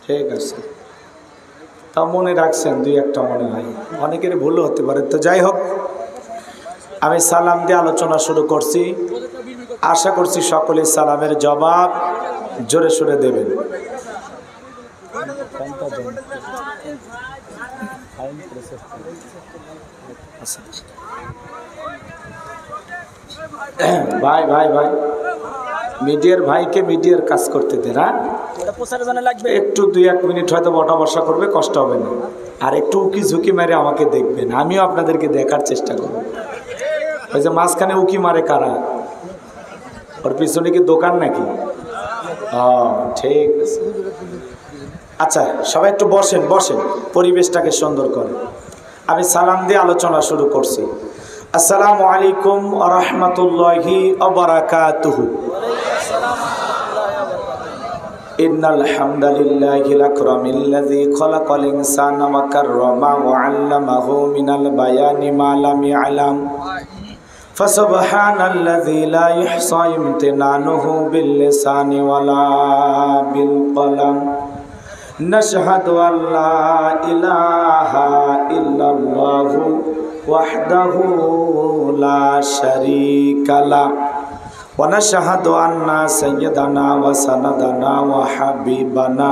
ঠিক আছে, তা মনে রাখছেন দুই একটা মনে হয়, অনেকের ভুলও হতে পারে। তো যাই হোক, আমি সালাম দিয়ে আলোচনা শুরু করছি। আশা করছি সকলে সালামের জবাব জোরে সোরে দেবেন। ভাই ভাই ভাই মিডিয়ার ভাইকে মিডিয়ার কাজ করতে দেন। হ্যাঁ, একটু 2-1 মিনিট হয়তো বটা বসা করবে, কষ্ট হবে না। আর একটু উকি ঝুঁকি মেরে আমাকে দেখবেন, আমিও আপনাদেরকে দেখার চেষ্টা করব। ওই যে মাঝখানে উকি মারে কারা, ওর পিছনে কি দোকান নাকি? ঠিক আছে, আচ্ছা সবাই একটু বসেন বসেন, পরিবেশটাকে সুন্দর করে। আমি সালাম দিয়ে আলোচনা শুরু করছি। আসসালামু আলাইকুম ওয়া রাহমাতুল্লাহি ওয়া বারাকাতুহু। ইন্নাল হামদালিল্লাহিল আকরামিল্লাযী খালাকাল ইনসানা ওয়া কাররামা ওয়া 'আল্লামাহু মিনাল বায়ানি মা লাম ইয়ালাম। ফাসুবহানাল্লাযী লা ইহসা ইমতিনানুহু বিল লিসানি ওয়ালা বিল কলাম। নাশহাদু আল্লা ইলাহা ইল্লাল্লাহু ওয়াহদাহু লা শারীকা লাহু ওয়া নাশহাদু আন্না সাইয়্যিদানা ওয়া সানাদানা ওয়া হাবিবানা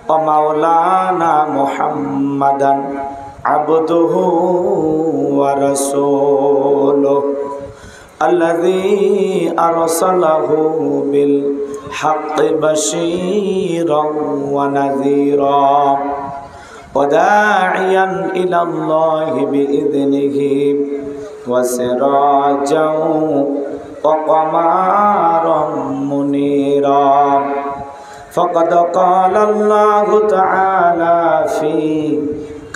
ওয়া মাওলানা মুহাম্মাদান আবদুহু ওয়া রাসূলুহু আল্লাযী আরসালাহু বিল হাক্কি বাশীরান ওয়া নাযীরা ওয়া দাঈয়ান ইলাল্লাহি বিইذনিহি ওয়া সিরাজান ওয়া কমারান মুনীরা। ফাকাদ ক্বালা আল্লাহু তাআলা ফি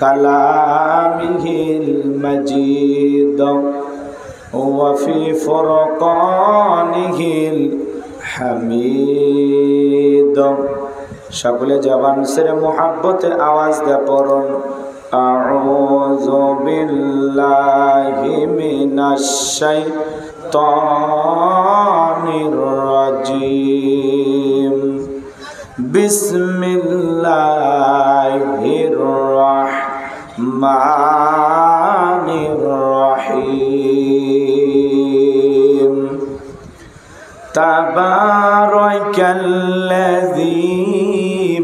কালামিহিল মাজিদ ওয়া ফি ফুরকানিহিল হামিদ। সকলে জবান ছেড়ে মুহাব্বতে আওয়াজ দিয়ে পড়ুন, আউযু বিল্লাহি মিনাশ শাইতানির রাজিম। বিসমিল্লাহির রাহমানির রাহিম। তাবারাকাল্লাযী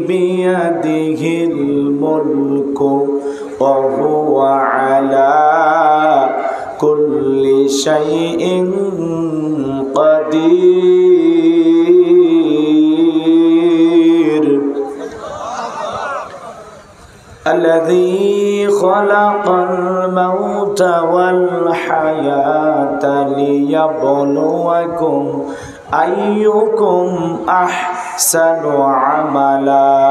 বিয়াদিহিল মুলকু ওয়া হুয়া আলা কুল্লি শাইইন কাদির। الذي خلق الموت والحياة ليبلوكم أيكم أحسن عملا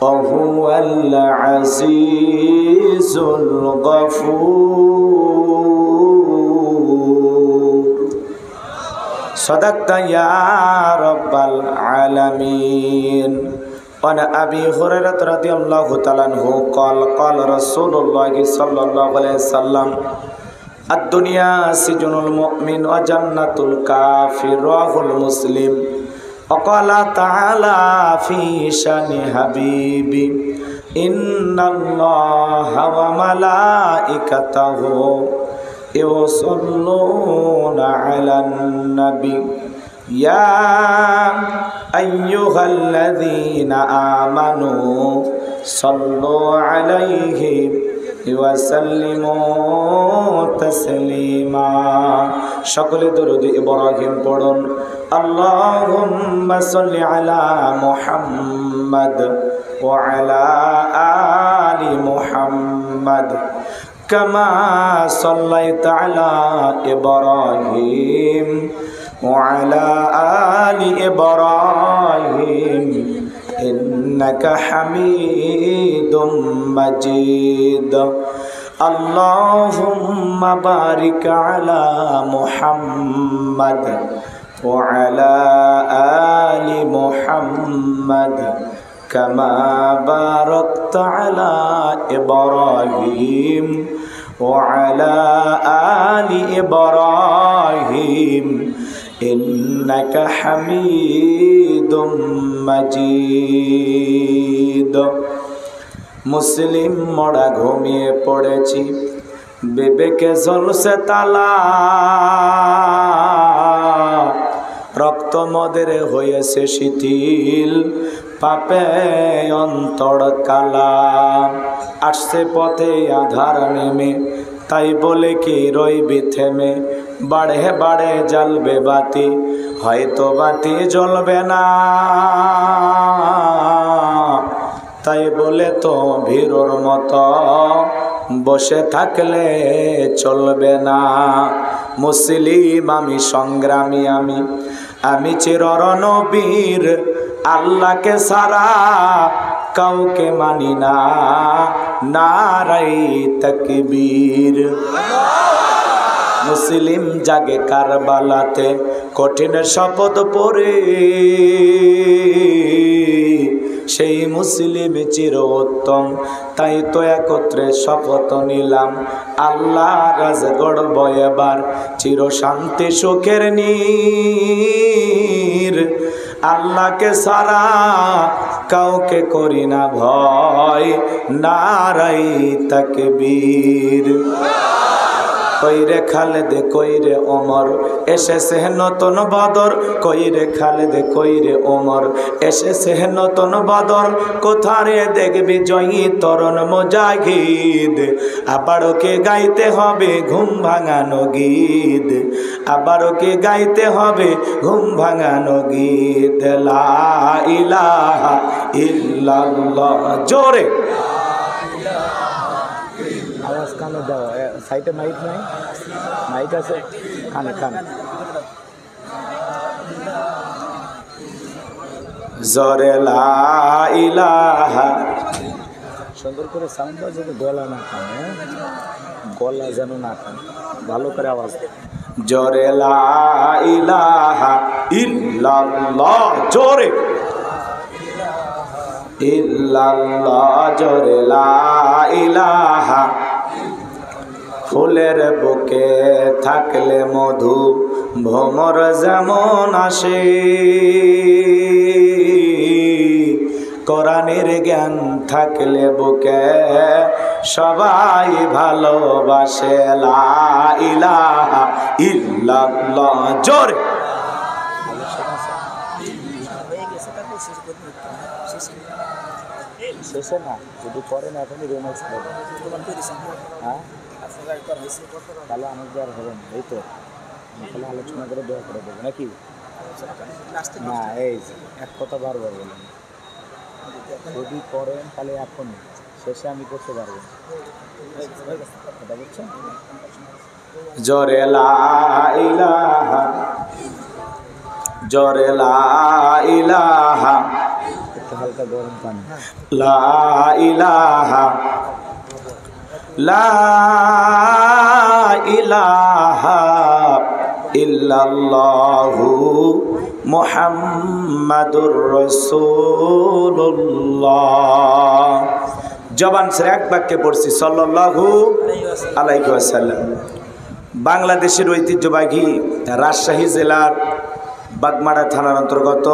وهو العزيز الغفور. صدقت يا رب العالمين. وعن أبي هريرة رضي الله تعالى عنه قال قال رسول الله صلى الله عليه وسلم الدنيا سجن المؤمن وجنة الكافر. رواه مسلم. وقال تعالى في شأن حبيبي إن الله وملائكته يصلون على النبي يا أيها الذين آمنوا صلوا عليه وسلموا تسليما. সকলে দরুদ ইব্রাহিম পড়ুন। আল্লাহুম্মা সাল্লি আলা মুহাম্মাদ ওয়া আলা আলি মুহাম্মাদ কামা সাল্লাইতা আলা ইব্রাহিম وعلى آل إبراهيم إنك حميد مجيد. اللهم بارك على محمد وعلى آل محمد كما باركت على إبراهيم وعلى آل إبراهيم ইন্নাকা হামিদুম মাজিদ। মুসলিম মরা ঘুমিয়ে পড়েছি, বিবেকে জ্বলছে তালা, রক্ত মদের হয়েছে শিথিল, পাপে অন্তর কালা। আসছে পথে আধার নেমে, তাই বলে কি রইবি থেমে, বাড়ে বাড়ে জ্বলবে বাতি, হয়তো বাতি জ্বলবে না, তাই বলে তো ভীরুর মতো বসে থাকলে চলবে না। মুসলিম আমি, সংগ্রামী আমি, আমি চিররণবীর, আল্লাহকে সারা কাউকে মানি না, নারাই তাকবীর। মুসলিম জাগে কারবালাতে কঠিন শপথ পড়ে, সেই মুসলিম চির উত্তম, তাই তো একত্রে শপথ নিলাম, আল্লাহ রাজ গড়ব এবার চির শান্তি সুখের নীর। আল্লাহকে সারা কাউকে করি না ভয়, নারাই তাকবীর। কইরে খালেদ কইরে ওমর, এসেছে নতুন বদর, কইরে খালেদ কইরে ওমর, এসেছে নতুন বদর, কোথারে দেখবি জয়ী তরুণ মুজাহিদ। আবারও কে গাইতে হবে ঘুম ভাঙানো গীত, আবারও কে গাইতে হবে ঘুম ভাঙানো গীত। লা ইলাহা ইল্লাল্লাহ, জোরে আওয়াজ কানে দাও। সাইডে মাইক নাই? মাইক আছে, কানে কানে জোরে লা ইলাহা। সুন্দর করে সাউন্ড বাজে, গলা না কানে, গলা যেন না কানে, ভালো করে আওয়াজ। জোরে লা ইলাহা ইল্লাল্লাহ, জোরে ইল্লাল্লাহ, জোরে লা ইলাহা। ফুলের বুকে থাকলে মধু ভ্রমর যেমন আসে, কোরআনের জ্ঞান থাকলে বুকে সবাই ভালোবাসে। লা ইলাহা ইল্লাল্লাহ, জোরে শেষে না, যদি করেন এখনই রেমাক্স করবেন। হ্যাঁ, তাহলে আমাদের আর হবে না, এই তো তাহলে আলোচনা করে দেওয়া করে দেবো নাকি? না, এই এক কথা বারবার বলেন, যদি করেন তাহলে এখনই, শেষে আমি করতে পারবো না, এটা বুঝছেন? জোরে লা ইলাহা, জোরে লা ইলাহা, হালকা গরম পানি। লা ইলাহা, লা ইলাহা ইল্লাল্লাহু মুহাম্মাদুর রাসূলুল্লাহ। জবান ছেড়ে এক বাক্যে পড়ছি সাল্লাল্লাহু আলাইহি ওয়াসাল্লাম। বাংলাদেশের ঐতিহ্যবাহী রাজশাহী জেলার বাগমারা থানার অন্তর্গত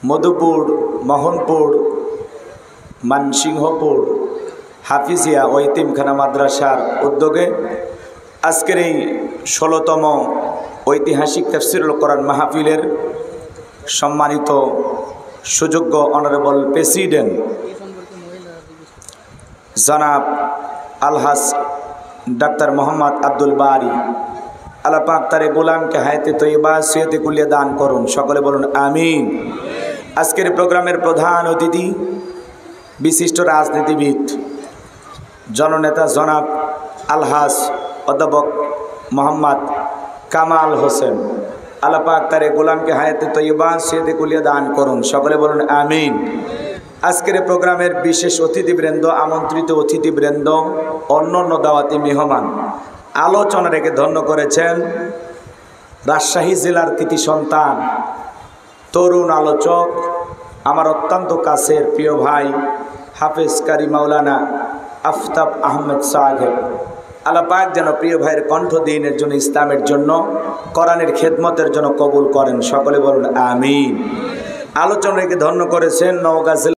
মধুপুর, মোহনপুর, মানসিংহপুর হাফিজিয়া ও এতিমখানা মাদ্রাসার উদ্যোগে আজকের এই 16তম ঐতিহাসিক তাফসীরুল কোরআন মাহফিলের সম্মানিত সুযোগ্য অনারেবল প্রেসিডেন্ট জনাব আলহাজ ডাক্তার মোহাম্মদ আব্দুল বারি, আল্লাহ পাক তার গোলামকে হায়াতে তৈয়বা সিহতে কুলিয়া দান করুন, সকলে বলুন আমিন। আজকের প্রোগ্রামের প্রধান অতিথি বিশিষ্ট রাজনীতিবিদ জননেতা জনাব আলহাজ অধ্যাপক মোহাম্মদ কামাল হোসেন, আল্লাহ পাক তার গোলামকে হায়াতে তৈয়বা সিহতে কুলিয়া দান করুন, সকলে বলুন আমিন। আজকের প্রোগ্রামের বিশেষ অতিথিবৃন্দ, আমন্ত্রিত অতিথিবৃন্দ, অন্যান্য দাওয়াতি মেহমান, আলোচনা রেখে ধন্য করেছেন রাজশাহী জেলার কৃতি সন্তান, তরুণ আলোচক, আমার অত্যন্ত কাছের প্রিয় ভাই হাফেজ কারি মাওলানা আফতাব আহমেদ সাহেব, আল্লাহ পাক যেন প্রিয় ভাইয়ের কণ্ঠ দিনের জন্য, ইসলামের জন্য, কোরআনের খেদমতের জন্য কবুল করেন। সকলে বলুন আমিন। আলোচনাকে ধন্য করেছেন নওগাঁ